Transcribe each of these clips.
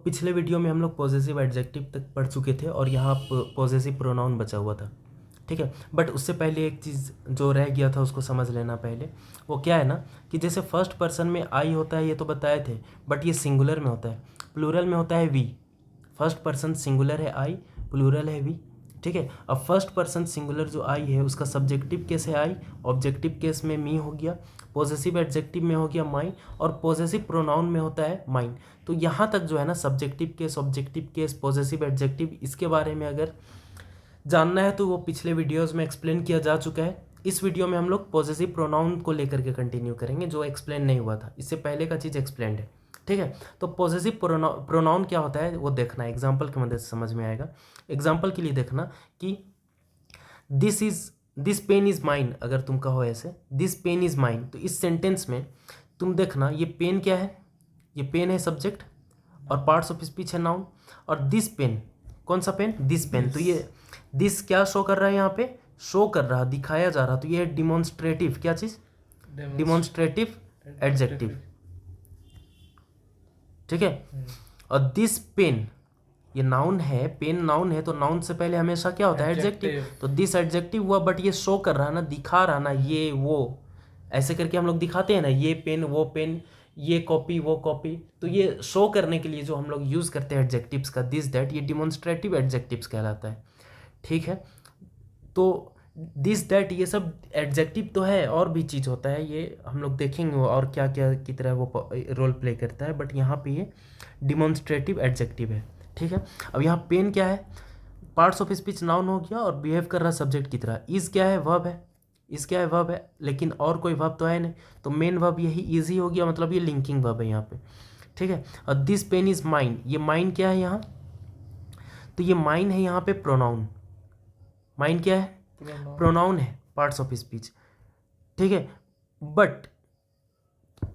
पिछले वीडियो में हम लोग पॉजेसिव एडजेक्टिव तक पढ़ चुके थे और यहाँ पॉजेसिव प्रोनाउन बचा हुआ था, ठीक है। बट उससे पहले एक चीज़ जो रह गया था उसको समझ लेना पहले। वो क्या है ना कि जैसे फर्स्ट पर्सन में आई होता है ये तो बताए थे, बट ये सिंगुलर में होता है, प्लूरल में होता है वी। फर्स्ट पर्सन सिंगुलर है आई, प्लूरल है वी, ठीक है। अब फर्स्ट पर्सन सिंगुलर जो आई है उसका सब्जेक्टिव केस है आई, ऑब्जेक्टिव केस में मी हो गया, पॉजेसिव एडजेक्टिव में हो गया माई, और पॉजेसिव प्रोनाउन में होता है माइन। तो यहाँ तक जो है ना subjective case, objective case, possessive adjective, इसके बारे में अगर जानना है तो वो पिछले वीडियोस में एक्सप्लेन किया जा चुका है। इस वीडियो में हम लोग पॉजेसिव प्रोनाउन को लेकर के कंटिन्यू करेंगे जो एक्सप्लेन नहीं हुआ था, इससे पहले का चीज़ एक्सप्लेन्ड है, ठीक है। तो पॉजेसिव प्रोनाउन क्या होता है वो देखना, एग्जाम्पल की मदद से समझ में आएगा। एग्जाम्पल के लिए देखना कि दिस पेन इज़ माइन, अगर तुम कहो ऐसे दिस पेन इज़ माइन, तो इस सेंटेंस में तुम देखना ये पेन क्या है, ये पेन है सब्जेक्ट और पार्ट्स ऑफ स्पीच है नाउन, और दिस पेन कौन सा पेन, दिस पेन, तो ये दिस क्या शो कर रहा है यहाँ पे, शो कर रहा, दिखाया जा रहा, तो ये है डिमॉन्स्ट्रेटिव, क्या चीज़, डिमॉन्स्ट्रेटिव एडजेक्टिव, ठीक है। और दिस पेन ये नाउन है, पेन नाउन है, तो नाउन से पहले हमेशा क्या होता है एडजेक्टिव, तो दिस एडजेक्टिव हुआ, बट ये शो कर रहा ना, दिखा रहा ना, ये वो ऐसे करके हम लोग दिखाते हैं ना, ये पेन वो पेन, ये कॉपी वो कॉपी, तो ये शो करने के लिए जो हम लोग यूज़ करते हैं एडजेक्टिव्स का दिस दैट, ये डिमॉन्स्ट्रेटिव एडजेक्टिव्स कहलाता है, ठीक है। तो दिस दैट ये सब एडजेक्टिव तो है, और भी चीज़ होता है, ये हम लोग देखेंगे और क्या क्या की तरह वो रोल प्ले करता है, बट यहाँ पे ये डिमॉन्स्ट्रेटिव एडजेक्टिव है, ठीक है। अब यहाँ पेन क्या है, पार्ट्स ऑफ स्पीच नाउन हो गया और बिहेव कर रहा सब्जेक्ट की तरह। इज क्या है, वर्ब है, इज क्या है, वर्ब है, लेकिन और कोई वर्ब तो है नहीं, तो मेन वर्ब यही इजी हो गया, मतलब ये लिंकिंग वर्ब है यहाँ पे, ठीक है। और दिस पेन इज माइन, ये माइन क्या है यहाँ, तो ये माइन है यहाँ पे प्रोनाउन, माइन क्या है, प्रोनाउन है, पार्ट्स ऑफ स्पीच, ठीक है। बट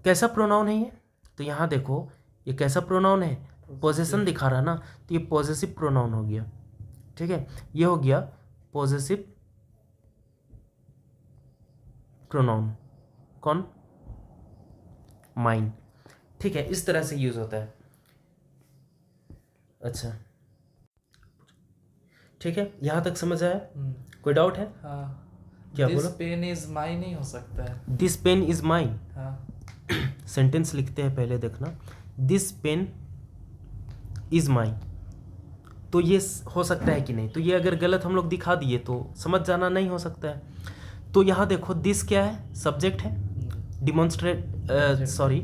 कैसा प्रोनाउन है ये, तो यहाँ देखो ये कैसा प्रोनाउन है, पोजेशन दिखा रहा ना, तो ये पॉजेसिव प्रोनाउन हो गया, ठीक है। ये हो गया पॉजेसिव प्रोनाउन, कौन, माइन, ठीक है। इस तरह से यूज होता है, अच्छा ठीक है, यहाँ तक समझ आया, कोई डाउट है? हाँ, क्या दिस बोलो, पेन इज माई नहीं हो सकता है, दिस पेन इज माइन, हाँ, सेंटेंस लिखते हैं पहले देखना, दिस पेन इज माइन, तो ये हो सकता है कि नहीं, तो ये अगर गलत हम लोग दिखा दिए तो समझ जाना नहीं हो सकता है। तो यहाँ देखो दिस क्या है, सब्जेक्ट है, डिमॉन्स्ट्रेट सॉरी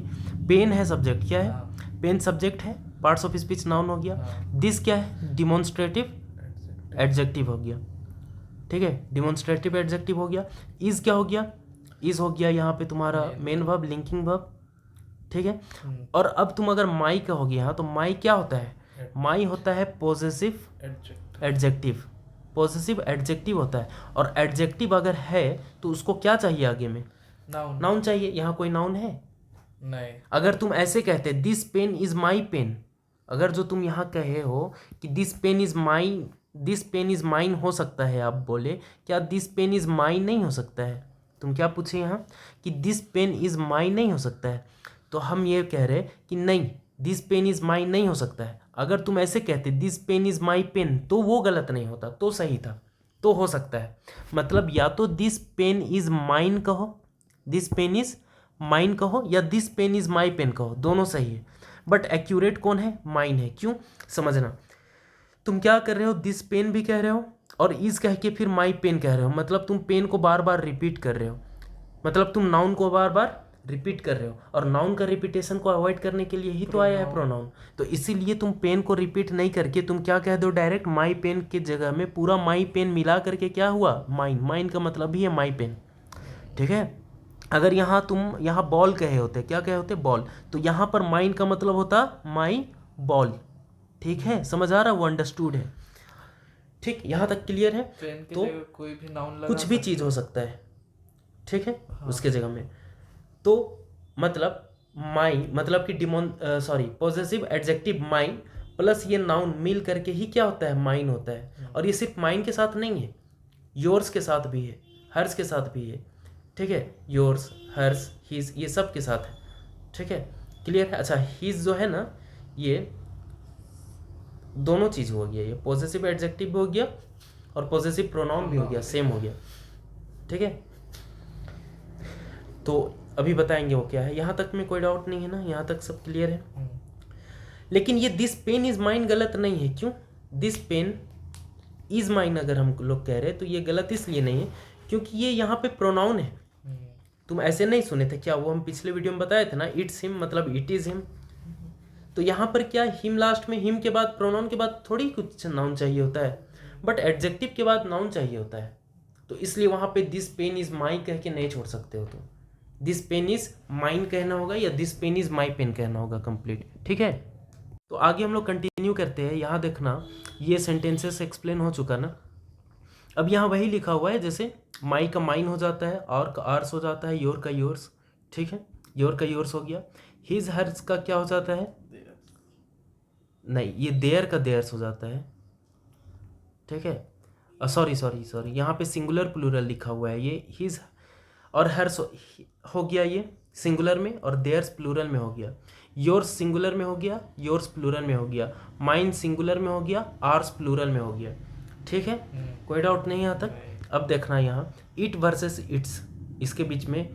पेन है सब्जेक्ट, क्या है, हाँ, पेन सब्जेक्ट है, पार्ट्स ऑफ स्पीच नाउन हो गया, हाँ, दिस क्या है, डिमॉन्स्ट्रेटिव एडजेक्टिव हो गया, ठीक है, डिमॉन्स्ट्रेटिव एडजेक्टिव हो गया। इज क्या हो गया, इज हो गया यहाँ पे तुम्हारा मेन वर्ब, लिंकिंग वर्ब, ठीक है। और अब तुम अगर माई कहोगे यहाँ, तो माई क्या होता है, माई होता है पॉजेसिव एडजेक्टिव, पॉजेसिव एडजेक्टिव होता है, और एडजेक्टिव अगर है तो उसको क्या चाहिए आगे में, नाउन, नाउन चाहिए। यहाँ कोई नाउन है नहीं, अगर तुम ऐसे कहते this pen is my pen, अगर जो तुम यहाँ कहे हो कि this pen is my, this pen is mine हो सकता है, आप बोले क्या दिस पेन इज माइन नहीं हो सकता है, तुम क्या पूछे यहाँ कि दिस पेन इज माइन नहीं हो सकता है, तो हम ये कह रहे कि नहीं, दिस पेन इज माइन नहीं हो सकता है। अगर तुम ऐसे कहते this pen is my pen, तो वो गलत नहीं होता, तो सही था, तो हो सकता है, मतलब या तो दिस पेन इज माइन कहो, दिस पेन इज माइन कहो, या this pen is my pen कहो, दोनों सही है, बट एक्यूरेट कौन है, माइन है। क्यों, समझना, तुम क्या कर रहे हो, दिस पेन भी कह रहे हो और इज कह के फिर माई पेन कह रहे हो, मतलब तुम पेन को बार बार रिपीट कर रहे हो, मतलब तुम नाउन को बार बार रिपीट कर रहे हो, और नाउन का रिपीटेशन को अवॉइड करने के लिए ही तो आया है प्रोनाउन, तो इसीलिए तुम पेन को रिपीट नहीं करके तुम क्या कह दो, डायरेक्ट माई पेन के जगह में पूरा माई पेन मिला करके क्या हुआ, माइन, माइन का मतलब ही है माई पेन, ठीक है। अगर यहाँ तुम यहाँ बॉल कहे होते, क्या कहे होते, बॉल, तो यहाँ पर माइन का मतलब होता माई बॉल, ठीक है, समझ आ रहा, वो अंडरस्टूड है, ठीक, यहाँ तक क्लियर है। पेन के तो जगह कोई भी नाउन लगा कुछ भी सकते चीज़ हो सकता है, ठीक है, हाँ, उसके जगह में, तो मतलब माई मतलब कि पॉजेसिव एडजेक्टिव माइन प्लस ये नाउन मिल करके ही क्या होता है, माइन होता है, और ये सिर्फ माइन के साथ नहीं है, योर्स के साथ भी है, हर्स के साथ भी है, ठीक है, योर्स, हर्स, हीज, ये सब के साथ है, ठीक है, क्लियर है। अच्छा, हीज जो है ना, ये दोनों चीज़ हो गया, ये पॉजेसिव एडजेक्टिव भी हो गया और पॉजेसिव प्रोनाउन भी हो गया, सेम हो गया। ठीक है, तो अभी बताएंगे वो क्या है। यहाँ तक में कोई डाउट नहीं है ना, यहाँ तक सब क्लियर है। लेकिन ये दिस पेन इज माइन गलत नहीं है। क्यों? दिस पेन इज माइन अगर हम लोग कह रहे हैं तो ये गलत इसलिए नहीं है क्योंकि ये यहाँ पे प्रोनाउन है। तुम ऐसे नहीं सुने थे क्या? वो हम पिछले वीडियो में बताए थे ना, इट्स हिम मतलब इट इज हिम। तो यहाँ पर क्या, हिम लास्ट में, हिम के बाद प्रोनाउन के बाद थोड़ी कुछ नाउन चाहिए होता है, बट एडजेक्टिव के बाद नाउन चाहिए होता है। तो इसलिए वहाँ पे दिस पेन इज माई कह के नहीं छोड़ सकते हो तुम। दिस पेन इज माइन कहना होगा या this pen is my pen कहना होगा कंप्लीट। ठीक है, तो आगे हम लोग कंटिन्यू करते हैं। यहाँ देखना, ये सेंटेंसेस एक्सप्लेन हो चुका ना। अब यहाँ वही लिखा हुआ है, जैसे माई का माइन हो जाता है, और का आर्स हो जाता है, योर का योर्स। ठीक है, योर का योर्स हो गया। हिज हर्स का क्या हो जाता है? नहीं, ये देयर का देयर्स हो जाता है। ठीक है, सॉरी सॉरी सॉरी, यहाँ पे सिंगुलर प्लूरल लिखा हुआ है। ये हिज और हर्स हो गया ये सिंगुलर में, और देयर्स प्लूरल में हो गया। योर्स सिंगुलर में हो गया, योर्स प्लूरल में हो गया। माइन सिंगुलर में हो गया, आर्स प्लूरल में हो गया। ठीक है, कोई डाउट नहीं यहाँ तक। अब देखना यहाँ इट वर्सेस इट्स, इसके बीच में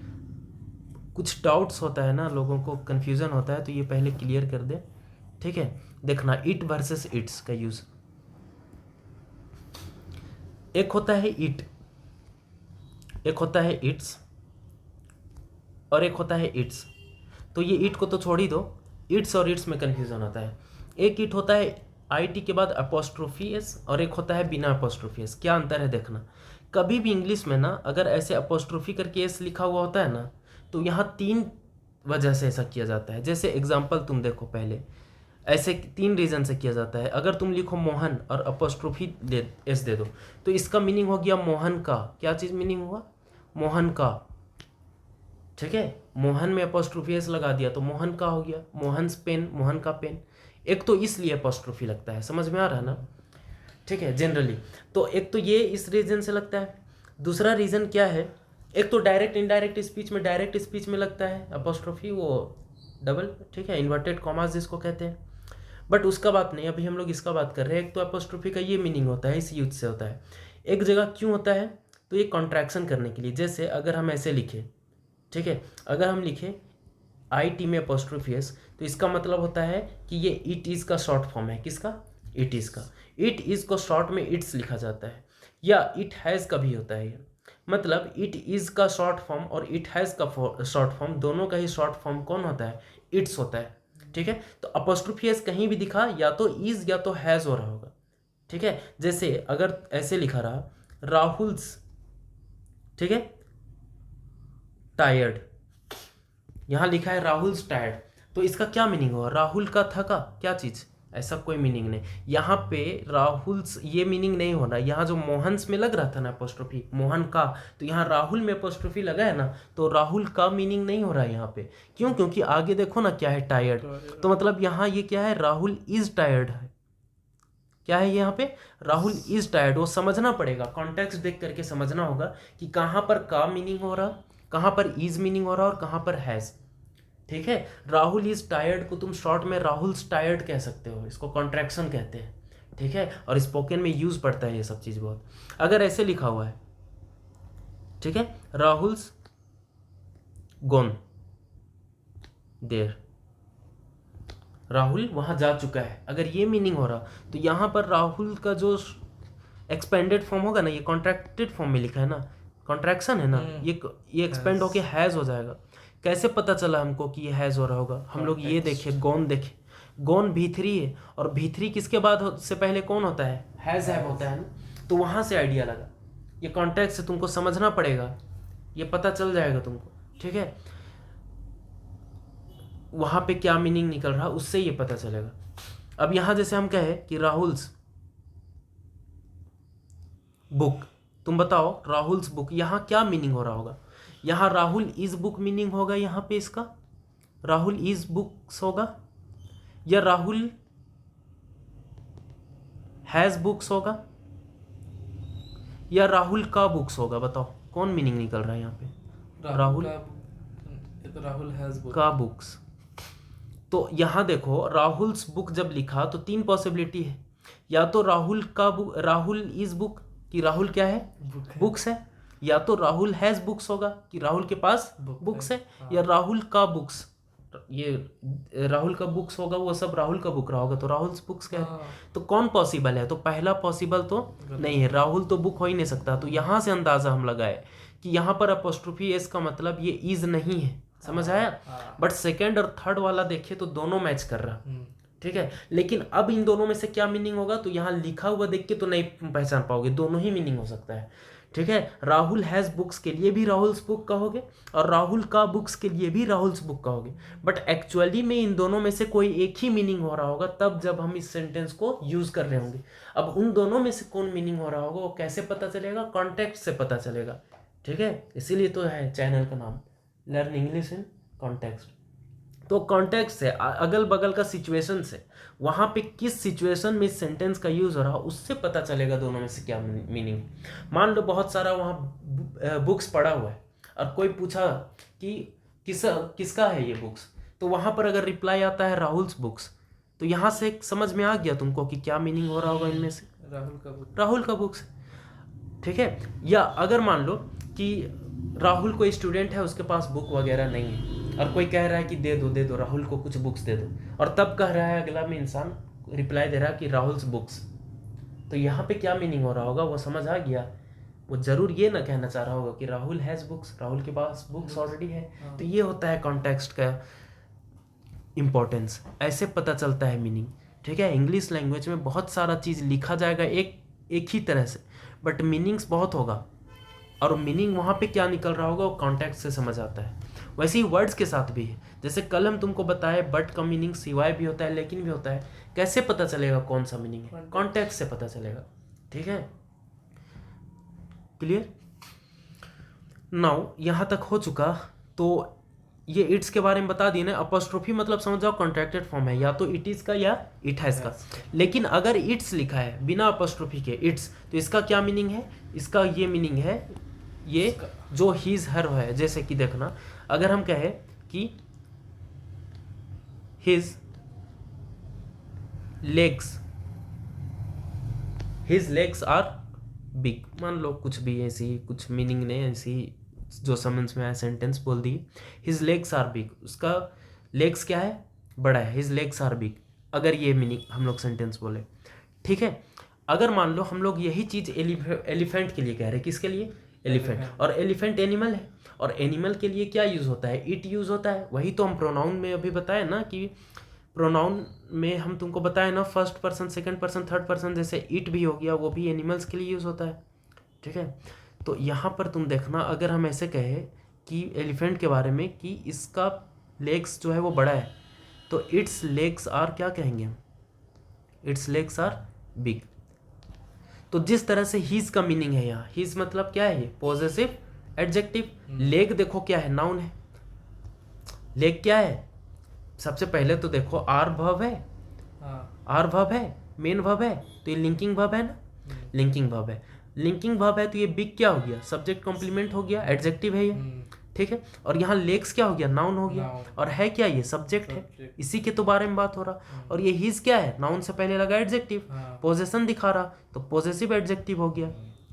कुछ डाउट्स होता है ना, लोगों को कन्फ्यूज़न होता है, तो ये पहले क्लियर कर दे। ठीक है, देखना इट वर्सेस इट्स का यूज़। एक होता है इट, एक होता है इट्स, और एक होता है इट्स। तो ये इट को तो छोड़ ही दो, इट्स और इट्स में कन्फ्यूज़न होता है। एक इट होता है IT के बाद अपोस्ट्रोफी एस, और एक होता है बिना अपोस्ट्रोफी एस। क्या अंतर है देखना, कभी भी इंग्लिश में ना अगर ऐसे अपोस्ट्रोफी करके एस लिखा हुआ होता है ना, तो यहाँ 3 वजह से ऐसा किया जाता है। जैसे एग्जाम्पल तुम देखो, पहले ऐसे 3 रीज़न से किया जाता है। अगर तुम लिखो मोहन और अपोस्ट्रोफी एस दे दो, तो इसका मीनिंग हो गया मोहन का। क्या चीज़ मीनिंग हुआ? मोहन का। ठीक है, मोहन में अपोस्ट्रोफी एस लगा दिया तो मोहन का हो गया, मोहन्स पेन, मोहन का पेन। एक तो इसलिए अपोस्ट्रोफी लगता है, समझ में आ रहा है ना? ठीक है, जनरली तो एक तो ये इस रीजन से लगता है। दूसरा रीज़न क्या है, एक तो डायरेक्ट इनडायरेक्ट स्पीच में, डायरेक्ट स्पीच में लगता है अपोस्ट्रोफी, वो डबल, ठीक है, इन्वर्टेड कॉमास जिसको कहते हैं। बट उसका बात नहीं, अभी हम लोग इसका बात कर रहे हैं। एक तो अपोस्ट्रोफी का ये मीनिंग होता है, इस यूज से होता है। एक जगह क्यों होता है, तो ये कॉन्ट्रैक्शन करने के लिए। जैसे अगर हम ऐसे लिखें, ठीक है, अगर हम लिखें IT में अपोस्ट्रोफी एस, तो इसका मतलब होता है कि ये इट इज़ का शॉर्ट फॉर्म है। किसका? इट इज़ का। इट इज़ को शॉर्ट में इट्स लिखा जाता है, या इट हैज़ का भी होता है। ये मतलब इट इज़ का शॉर्ट फॉर्म और इट हैज़ का शॉर्ट फॉर्म, दोनों का ही शॉर्ट फॉर्म कौन होता है? इट्स होता है। ठीक है, तो अपोस्ट्रोफी एस कहीं भी दिखा या तो इज़ या तो हैज़ हो रहा होगा। ठीक है, जैसे अगर ऐसे लिखा रहा राहुल्स, ठीक है, टायर्ड, यहाँ लिखा है राहुल्स टायर्ड, तो इसका क्या मीनिंग हुआ? राहुल का थका, क्या चीज़? ऐसा कोई मीनिंग नहीं। यहाँ पे राहुल्स ये मीनिंग नहीं हो रहा। यहाँ जो मोहन्स में लग रहा था ना अपोस्ट्रोफी, मोहन का, तो यहाँ राहुल में अपोस्ट्रोफी लगा है ना, तो राहुल का मीनिंग नहीं हो रहा है यहाँ पे। क्यों? क्योंकि आगे देखो ना क्या है, टायर्ड। तो मतलब यहाँ ये क्या है, राहुल इज टायर्ड है। क्या है यहाँ पे? Rahul is tired. वो समझना पड़ेगा, कॉन्टेक्स्ट देख करके समझना होगा कि कहाँ पर का मीनिंग हो रहा, कहाँ पर इज मीनिंग हो रहा और कहाँ पर हैज़। ठीक है, राहुल इज टायर्ड को तुम शॉर्ट में राहुल्स टायर्ड कह सकते हो, इसको कॉन्ट्रैक्शन कहते हैं। ठीक है, और स्पोकन में यूज पड़ता है ये सब चीज़ बहुत। अगर ऐसे लिखा हुआ है, ठीक है, राहुल्स गोन देर, राहुल वहाँ जा चुका है, अगर ये मीनिंग हो रहा, तो यहाँ पर राहुल का जो एक्सपेंडेड फॉर्म होगा ना, ये कॉन्ट्रैक्टेड फॉर्म में लिखा है ना, कॉन्ट्रैक्शन है ना, ये एक्सपेंड होके हैज़ हो जाएगा। कैसे पता चला हमको कि ये हैज़ हो रहा होगा? हम लोग ये देखे, गॉन देखे, गॉन भी3 है, और भी3 किसके बाद से पहले कौन होता है? हैज़ हैव होता है ना, तो वहाँ से आइडिया लगा। ये कॉन्टेक्स्ट से तुमको समझना पड़ेगा, ये पता चल जाएगा तुमको। ठीक है, वहाँ पे क्या मीनिंग निकल रहा उससे ये पता चलेगा। अब यहाँ जैसे हम कहे कि राहुल्स बुक, तुम बताओ राहुल्स बुक, यहाँ क्या मीनिंग हो रहा होगा? यहाँ राहुल इज बुक मीनिंग होगा, यहाँ पे इसका राहुल इज बुक्स होगा, या राहुल हैज बुक्स होगा, या राहुल का बुक्स होगा? बताओ कौन मीनिंग निकल रहा है यहाँ पे? राहुल तो राहुल हैज बुक का बुक्स। तो यहाँ देखो राहुल्स बुक जब लिखा तो 3 पॉसिबिलिटी है। या तो राहुल इज बुक कि राहुल क्या है, बुक है। बुक्स है, या तो राहुल हैज बुक्स होगा कि राहुल के पास Book बुक्स है, है, हाँ। या राहुल का बुक्स, ये राहुल का बुक्स होगा, वो सब राहुल का बुक रहा होगा तो राहुल बुक्स क्या है। हाँ। तो कौन पॉसिबल है, तो पहला पॉसिबल तो नहीं है, राहुल तो बुक हो ही नहीं सकता। तो यहाँ से अंदाजा हम लगाए कि यहाँ पर अपोस्ट्रोफी एस का मतलब ये इज नहीं है, समझ आया। हाँ। बट सेकेंड और थर्ड वाला देखिए तो दोनों मैच कर रहा, हम्म, ठीक है। लेकिन अब इन दोनों में से क्या मीनिंग होगा, तो यहाँ लिखा हुआ देख के तो नहीं पहचान पाओगे, दोनों ही मीनिंग हो सकता है, ठीक है। राहुल हैज़ बुक्स के लिए भी राहुल्स बुक कहोगे, और राहुल का बुक्स के लिए भी राहुल्स बुक कहोगे। बट एक्चुअली में इन दोनों में से कोई एक ही मीनिंग हो रहा होगा तब जब हम इस सेंटेंस को यूज कर रहे होंगे। अब उन दोनों में से कौन मीनिंग हो रहा होगा वो कैसे पता चलेगा, कॉन्टेक्स्ट से पता चलेगा, ठीक है। इसीलिए तो है चैनल का नाम, लर्न इंग्लिश इन कॉन्टेक्स्ट। तो कॉन्टेक्स्ट से अगल बगल का सिचुएशन से, वहाँ पे किस सिचुएशन में इस सेंटेंस का यूज़ हो रहा उससे पता चलेगा दोनों में से क्या मीनिंग। मान लो बहुत सारा वहाँ बुक्स पड़ा हुआ है और कोई पूछा कि किसका है ये बुक्स, तो वहाँ पर अगर रिप्लाई आता है राहुल्स बुक्स, तो यहाँ से समझ में आ गया तुमको कि क्या मीनिंग हो रहा होगा इनमें से, राहुल का बुक। राहुल का बुक्स, ठीक है। या अगर मान लो कि राहुल कोई स्टूडेंट है, उसके पास बुक वगैरह नहीं है, और कोई कह रहा है कि दे दो राहुल को कुछ बुक्स दे दो, और तब कह रहा है अगला में इंसान रिप्लाई दे रहा है कि राहुल्स बुक्स, तो यहाँ पे क्या मीनिंग हो रहा होगा वो समझ आ गया। वो जरूर ये ना कहना चाह रहा होगा कि राहुल हैज़ बुक्स, राहुल के पास बुक्स ऑलरेडी है। तो ये होता है कॉन्टेक्स्ट का इम्पोर्टेंस, ऐसे पता चलता है मीनिंग, ठीक है। इंग्लिश लैंग्वेज में बहुत सारा चीज़ लिखा जाएगा एक ही तरह से, बट मीनिंग्स बहुत होगा, और मीनिंग वहाँ पे क्या निकल रहा होगा वो कॉन्टेक्स्ट से समझ आता है। वैसे ही वर्ड्स के साथ भी है, जैसे कल हम तुमको बताए बट का मीनिंग सिवाय भी होता है लेकिन भी होता है। कैसे पता चलेगा कौन सा मीनिंग है, कॉन्टेक्स्ट से पता चलेगा, ठीक है। क्लियर। नाउ यहाँ तक हो चुका, तो ये इट्स के बारे में बता दिए ना। अपोस्ट्रोफी मतलब समझ जाओ कॉन्ट्रैक्टेड फॉर्म है, या तो इट इज का या इट हैज़ का। लेकिन अगर इट्स लिखा है बिना अपोस्ट्रोफी के इट्स, तो इसका क्या मीनिंग है, इसका ये मीनिंग है, ये जो हीज हर है। जैसे कि देखना, अगर हम कहें कि हिज लेग्स आर बिग, मान लो कुछ भी ऐसी कुछ मीनिंग ने ऐसी जो समझ में आया सेंटेंस बोल दी, हिज लेग्स आर बिग, उसका लेग्स क्या है, बड़ा है, हिज लेग्स आर बिग, अगर ये मीनिंग हम लोग सेंटेंस बोले, ठीक है। अगर मान लो हम लोग यही चीज़ एलिफेंट के लिए कह रहे हैं, किसके लिए, एलिफेंट, और एलिफेंट एनिमल है, और एनिमल के लिए क्या यूज़ होता है, इट यूज़ होता है। वही तो हम प्रोनाउन में अभी बताए ना कि प्रोनाउन में हम तुमको बताए ना, first person, second person, third person, जैसे इट भी हो गया, वो भी एनिमल्स के लिए यूज़ होता है, ठीक है। तो यहाँ पर तुम देखना, अगर हम ऐसे कहें कि एलिफेंट के बारे में कि इसका लेग्स जो है वो बड़ा है, तो इट्स लेग्स आर क्या कहेंगे, इट्स लेग्स आर बिग। तो जिस तरह से हीज का मीनिंग है यहाँ, हीज मतलब क्या है, ये पॉजेसिव एडजेक्टिव। लेग देखो क्या है, नाउन है। लेग क्या है, सबसे पहले तो देखो आर वर्ब है, आर वर्ब है, मेन वर्ब है, तो ये लिंकिंग वर्ब है ना, लिंकिंग वर्ब है। लिंकिंग वर्ब है तो ये बिग क्या हो गया, सब्जेक्ट कॉम्प्लीमेंट हो गया, एडजेक्टिव है ये, ठीक है। और यहाँ लेग्स क्या हो गया, नाउन हो गया, और है क्या, ये सब्जेक्ट है, इसी के तो बारे में बात हो रहा। और ये हिज क्या है, नाउन से पहले लगा एडजेक्टिव, पोजेशन दिखा रहा, तो पॉजेसिव एडजेक्टिव हो गया,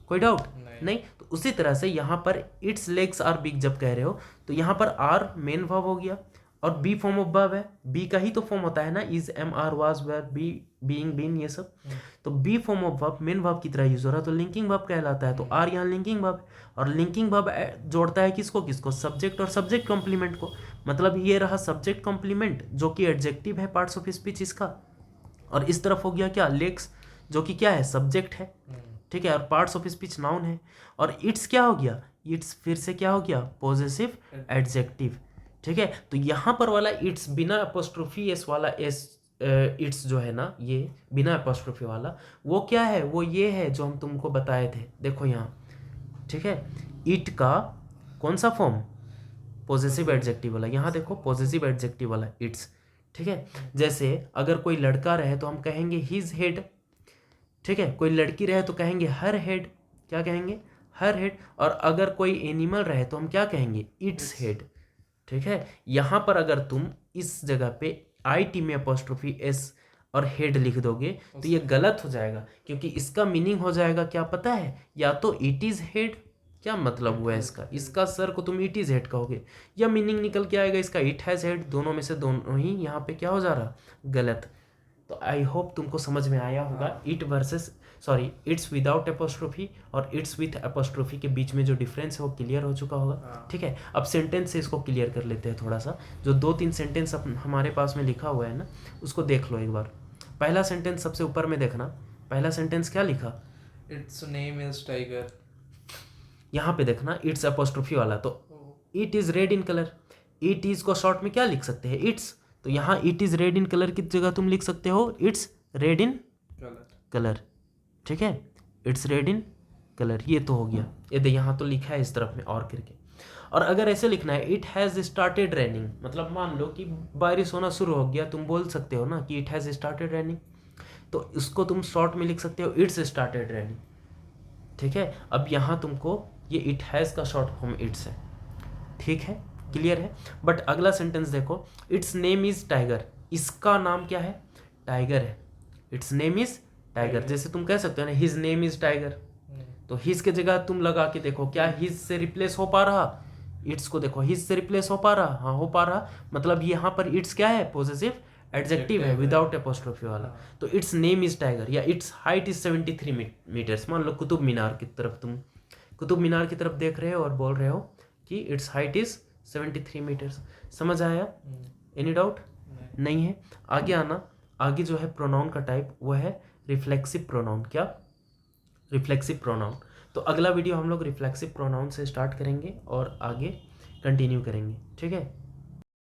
कोई डाउट नहीं। तो उसी तरह से यहाँ पर इट्स लेग्स आर बिग जब कह रहे हो, तो यहाँ पर आर मेन वर्ब हो गया, और बी फॉर्म ऑफ वर्ब है, बी का ही तो फॉर्म होता है ना, is, am, are, was, were, be, being, been, ये सब। तो be form of verb main verb की तरह यूज हो रहा है, तो लिंकिंग वर्ब कहलाता है। तो आर यहाँ लिंकिंग वर्ब, और लिंकिंग वर्ब जोड़ता है किसको किसको, सब्जेक्ट और सब्जेक्ट कॉम्प्लीमेंट को। मतलब ये रहा सब्जेक्ट कॉम्प्लीमेंट जो कि एडजेक्टिव है, पार्ट्स ऑफ स्पीच इसका, और इस तरफ हो गया क्या, लेग्स, जो कि क्या है, सब्जेक्ट है, ठीक है, और पार्ट्स ऑफ स्पीच नाउन है। और इट्स क्या हो गया, इट्स फिर से क्या हो गया, पॉजेसिव एडजेक्टिव, ठीक है। तो यहाँ पर वाला इट्स बिना अपोस्ट्रोफी एस वाला एस, इट्स जो है ना, ये बिना अपोस्ट्रोफी वाला, वो क्या है, वो ये है जो हम तुमको बताए थे, देखो यहाँ, ठीक है। इट का कौन सा फॉर्म, पॉजेसिव एडजेक्टिव वाला, यहाँ देखो पॉजेसिव एडजेक्टिव वाला इट्स, ठीक है। जैसे अगर कोई लड़का रहे तो हम कहेंगे हिज हेड, ठीक है। कोई लड़की रहे तो कहेंगे हर हेड, क्या कहेंगे, हर हेड। और अगर कोई एनिमल रहे तो हम क्या कहेंगे, इट्स हेड, ठीक है। यहाँ पर अगर तुम इस जगह पे आई टी में अपोस्ट्रोफी एस और हेड लिख दोगे तो ये गलत हो जाएगा, क्योंकि इसका मीनिंग हो जाएगा क्या पता है, या तो इट इज़ हेड, क्या मतलब हुआ है इसका, इसका सर को तुम इट इज़ हेड कहोगे, या मीनिंग निकल के आएगा इसका इट हैज़ हेड, दोनों में से दोनों ही यहाँ पे क्या हो जा रहा, गलत। तो आई होप तुमको समझ में आया होगा it versus sorry it's without apostrophe और इट्स विथ एपोस्ट्रोफी के बीच में जो डिफरेंस है वो क्लियर हो चुका होगा। ठीक है, अब सेंटेंस से इसको क्लियर कर लेते हैं थोड़ा सा। जो 2-3 सेंटेंस हमारे पास में लिखा हुआ है ना, उसको देख लो एक बार। पहला सेंटेंस सबसे ऊपर में देखना, पहला सेंटेंस क्या लिखा, Its name is tiger. यहाँ पे देखना इट्स एपोस्ट्रोफी वाला, तो it is red in colour, it is को शॉर्ट में क्या लिख सकते हैं, इट्स, तो यहाँ it is red in colour की जगह तुम लिख सकते हो it's red in Color. Colour. ठीक है, इट्स रेड इन कलर, ये तो हो गया। ये दे यहाँ तो लिखा है इस तरफ में और करके। और अगर ऐसे लिखना है इट हैज़ स्टार्टेड रेनिंग, मतलब मान लो कि बारिश होना शुरू हो गया, तुम बोल सकते हो ना कि इट हैज़ स्टार्टेड रेनिंग, तो इसको तुम शॉर्ट में लिख सकते हो इट्स स्टार्टेड रेनिंग। ठीक है, अब यहाँ तुमको ये इट हैज़ का शॉर्ट फॉर्म इट्स है। ठीक है, क्लियर है। बट अगला सेंटेंस देखो, इट्स नेम इज़ टाइगर, इसका नाम क्या है, टाइगर है, इट्स नेम इज़ टाइगर। जैसे तुम कह सकते हो ना हिज नेम इज़ टाइगर, तो हिज के जगह तुम लगा के देखो क्या हिज से रिप्लेस हो पा रहा, इट्स को देखो हिज से रिप्लेस हो पा रहा, हाँ हो पा रहा, मतलब यहाँ पर इट्स क्या है, पॉजिटिव एडजेक्टिव है विदाउट एपोस्ट्रोफी वाला। तो इट्स नेम इज़ टाइगर या इट्स हाइट इज़ 73 मीटर्स। मान लो कुतुब मीनार की तरफ, तुम कुतुब मीनार की तरफ देख रहे हो और बोल रहे हो कि इट्स हाइट इज़ 73 मीटर्स। समझ आया, एनी डाउट नहीं है। आगे आना, आगे जो है प्रोनाउन का टाइप वो है रिफ्लेक्सिव प्रोनाउन। क्या, रिफ्लेक्सिव प्रोनाउन। तो अगला वीडियो हम लोग रिफ्लेक्सिव प्रोनाउन से स्टार्ट करेंगे और आगे कंटिन्यू करेंगे। ठीक है।